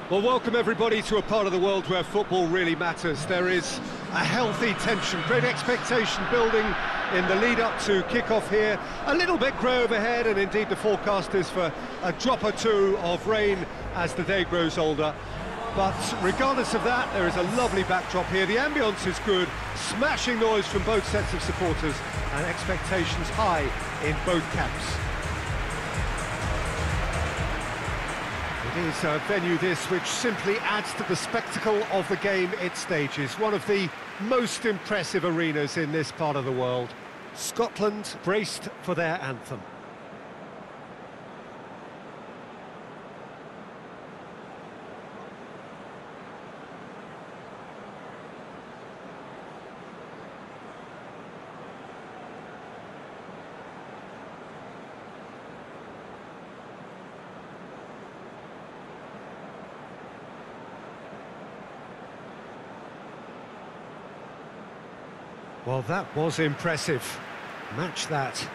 Well, welcome everybody to a part of the world where football really matters. There is a healthy tension, great expectation building in the lead-up to kick-off here. A little bit grey overhead, and indeed the forecast is for a drop or two of rain as the day grows older. But regardless of that, there is a lovely backdrop here. The ambience is good, smashing noise from both sets of supporters, and expectations high in both camps. It is a venue this which simply adds to the spectacle of the game it stages. One of the most impressive arenas in this part of the world. Scotland braced for their anthem. Well, that was impressive. Match that.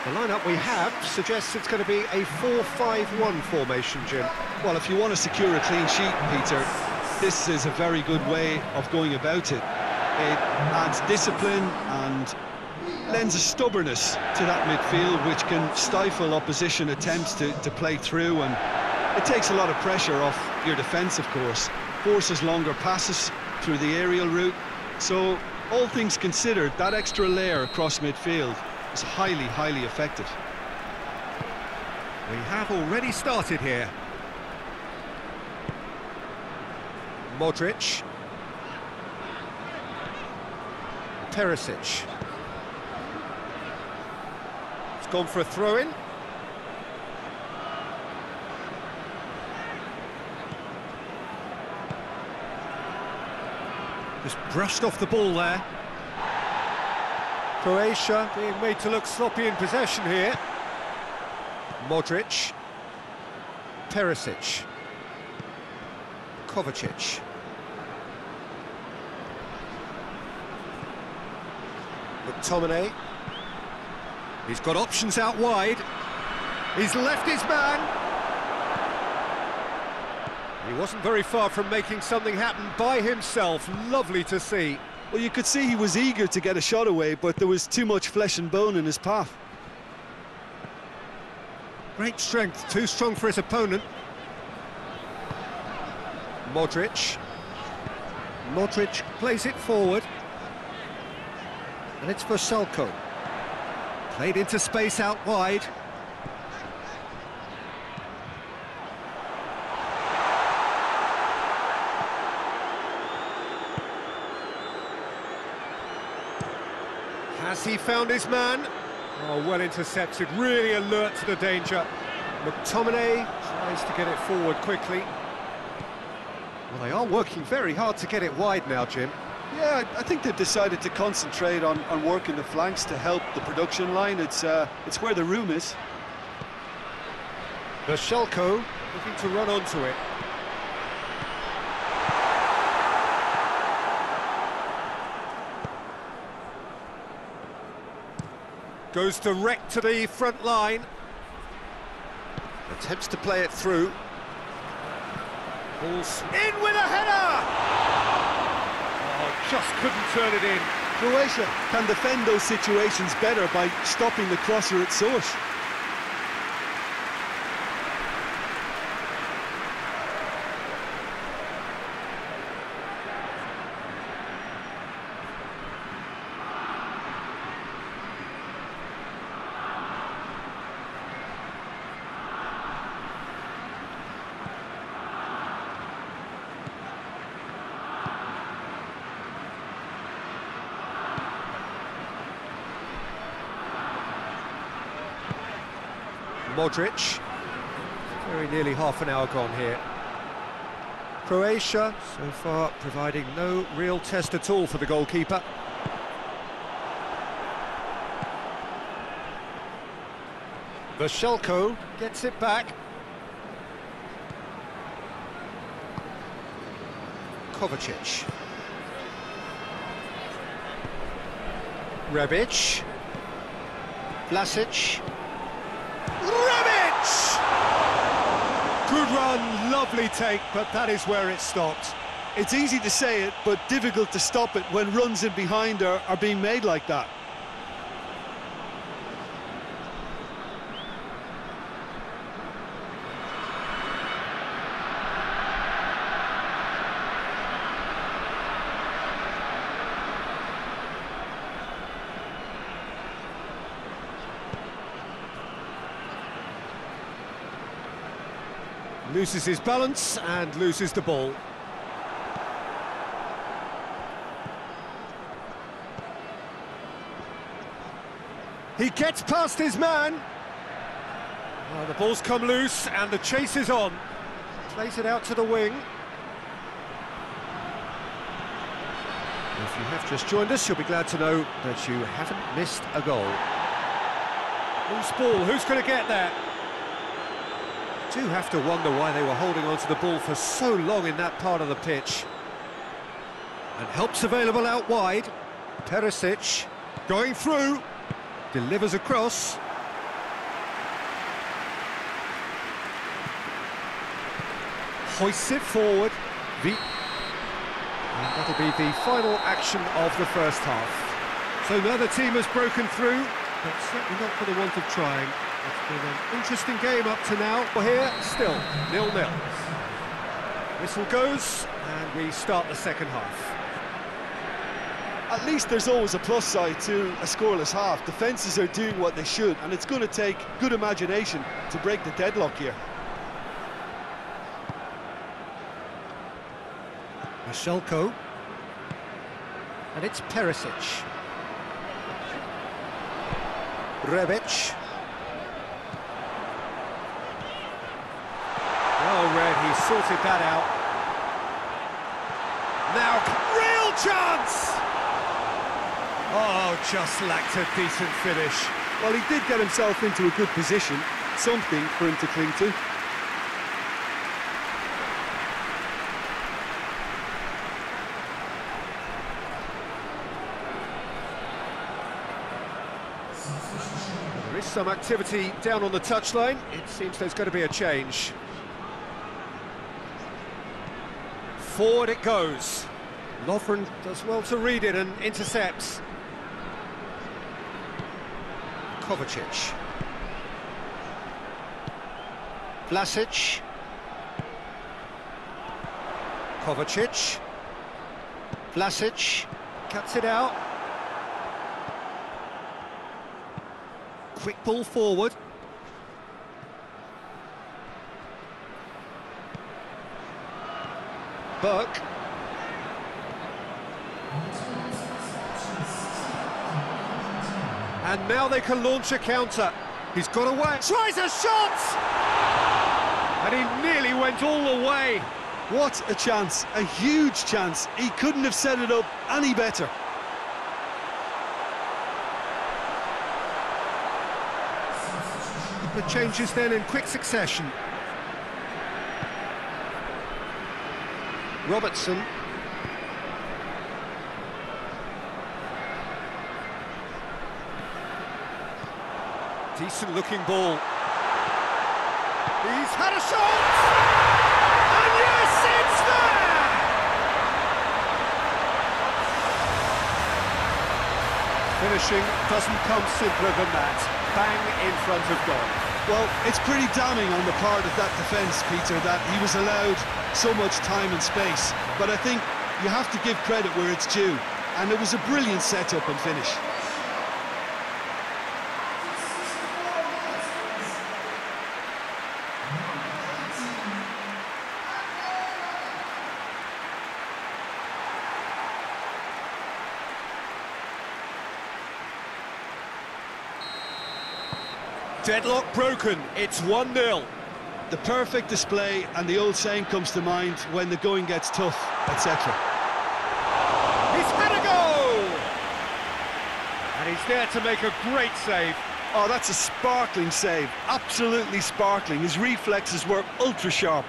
The lineup we have suggests it's going to be a 4-5-1 formation, Jim. Well, if you want to secure a clean sheet, Peter, this is a very good way of going about it. It adds discipline and lends a stubbornness to that midfield, which can stifle opposition attempts to play through, and it takes a lot of pressure off your defence, of course. Forces longer passes through the aerial route. So, all things considered, that extra layer across midfield is highly, highly effective. We have already started here. Modric. Perisic. It's gone for a throw-in. Just brushed off the ball there. Croatia being made to look sloppy in possession here. Modric. Perisic. Kovacic. McTominay. He's got options out wide. He's left his man. He wasn't very far from making something happen by himself. Lovely to see. Well, you could see he was eager to get a shot away, but there was too much flesh and bone in his path. Great strength, too strong for his opponent. Modric. Modric plays it forward. And it's for Salko. Played into space out wide. Has he found his man? Oh, well intercepted, really alert to the danger. McTominay tries to get it forward quickly. Well, they are working very hard to get it wide now, Jim. Yeah, I think they've decided to concentrate on working the flanks to help the production line. It's where the room is. Salko looking to run onto it. Goes direct to the front line. Attempts to play it through. Ball's in with a header! Oh, just couldn't turn it in. Croatia can defend those situations better by stopping the crosser at source. Modric. Very nearly half an hour gone here. Croatia, so far, providing no real test at all for the goalkeeper. Vashelko gets it back. Kovacic. Rebic. Vlasic. Rebic! Good run, lovely take, but that is where it stopped. It's easy to say it, but difficult to stop it when runs in behind are being made like that. Loses his balance and loses the ball. He gets past his man. Well, the ball's come loose and the chase is on. Plays it out to the wing. If you have just joined us, you'll be glad to know that you haven't missed a goal. Loose ball, who's going to get there? Do have to wonder why they were holding on to the ball for so long in that part of the pitch. And help's available out wide. Perisic going through, delivers across. Hoists it forward. And that'll be the final action of the first half. So neither team has broken through, but certainly not for the want of trying. It's been an interesting game up to now. We're here, still 0-0. Whistle goes, and we start the second half. At least there's always a plus side to a scoreless half. Defences are doing what they should, and it's going to take good imagination to break the deadlock here. Vashelko. And it's Perisic. Rebic. Well read, he sorted that out. Now, real chance! Oh, just lacked a decent finish. Well, he did get himself into a good position, something for him to cling to. There is some activity down on the touchline. It seems there's going to be a change. Forward it goes. Lovren does well to read it and intercepts. Kovacic. Vlasic. Kovacic. Vlasic cuts it out. Quick ball forward. Burke. And now they can launch a counter. He's got away. Tries a shot! And he nearly went all the way. What a chance, a huge chance. He couldn't have set it up any better. The changes then in quick succession. Robertson. Decent looking ball. He's had a shot! And yes, it's there! Finishing doesn't come simpler than that. Bang in front of goal. Well, it's pretty damning on the part of that defence, Peter, that he was allowed so much time and space. But I think you have to give credit where it's due. And it was a brilliant setup and finish. Deadlock broken, it's 1-0. The perfect display, and the old saying comes to mind: when the going gets tough, etc. He's had a go! And he's there to make a great save. Oh, that's a sparkling save, absolutely sparkling. His reflexes were ultra sharp.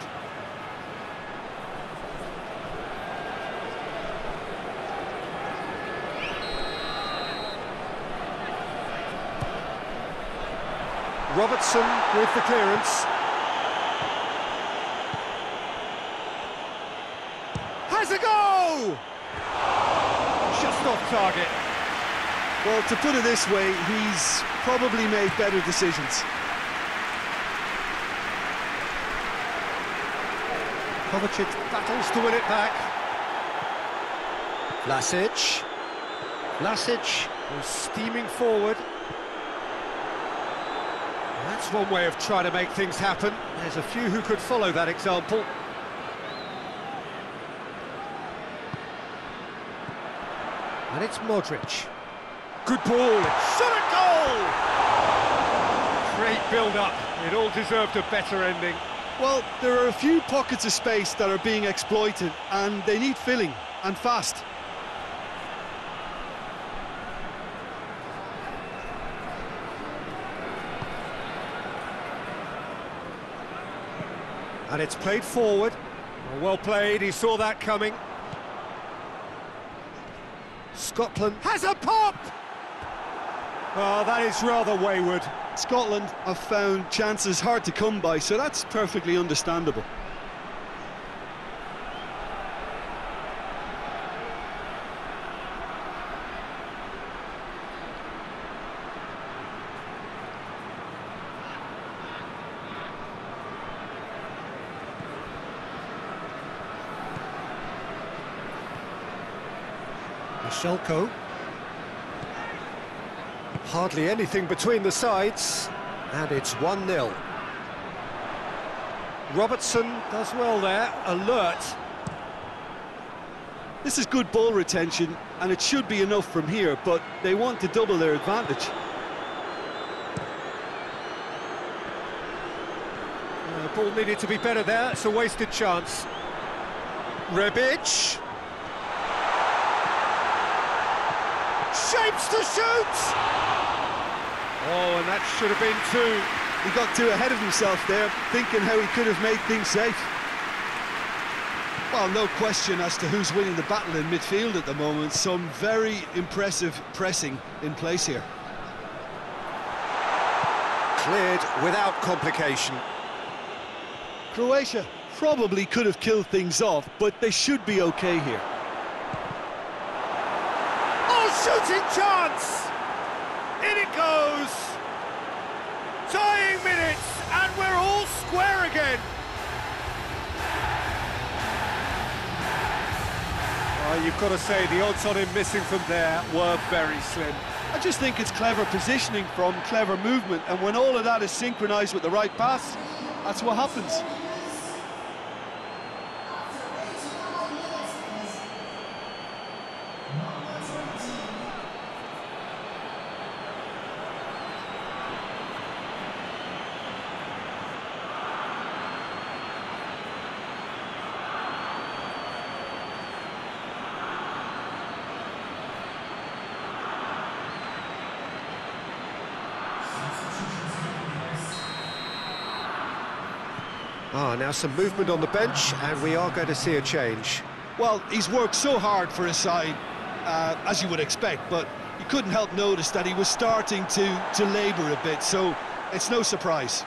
Robertson with the clearance. Has a go! Just off target. Well, to put it this way, he's probably made better decisions. Kovacic battles to win it back. Vlasic. Vlasic was steaming forward. That's one way of trying to make things happen. There's a few who could follow that example. And it's Modric. Good ball, shot a goal! Great build-up, it all deserved a better ending. Well, there are a few pockets of space that are being exploited, and they need filling, and fast. And it's played forward. Well played, he saw that coming. Scotland has a pop! Oh, that is rather wayward. Scotland have found chances hard to come by, so that's perfectly understandable. Michelko. Hardly anything between the sides, and it's 1-0. Robertson does well there, alert. This is good ball retention, and it should be enough from here, but they want to double their advantage. The ball needed to be better there, it's a wasted chance. Rebic. Shapes to shoot! Oh, and that should have been two. He got too ahead of himself there, thinking how he could have made things safe. Well, no question as to who's winning the battle in midfield at the moment. Some very impressive pressing in place here. Cleared without complication. Croatia probably could have killed things off, but they should be okay here. Shooting chance! In it goes! Tying minutes, and we're all square again! Oh, you've got to say, the odds on him missing from there were very slim. I just think it's clever positioning from clever movement, and when all of that is synchronised with the right pass, that's what happens. Now some movement on the bench, and we are going to see a change. Well, he's worked so hard for his side, as you would expect, but you couldn't help notice that he was starting to labour a bit, so it's no surprise.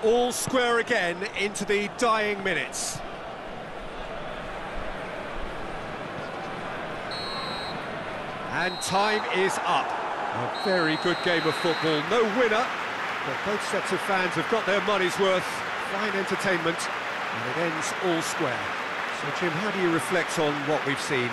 All square again into the dying minutes. And time is up. A very good game of football. No winner, but both sets of fans have got their money's worth. Fine entertainment, and it ends all square. So, Jim, how do you reflect on what we've seen?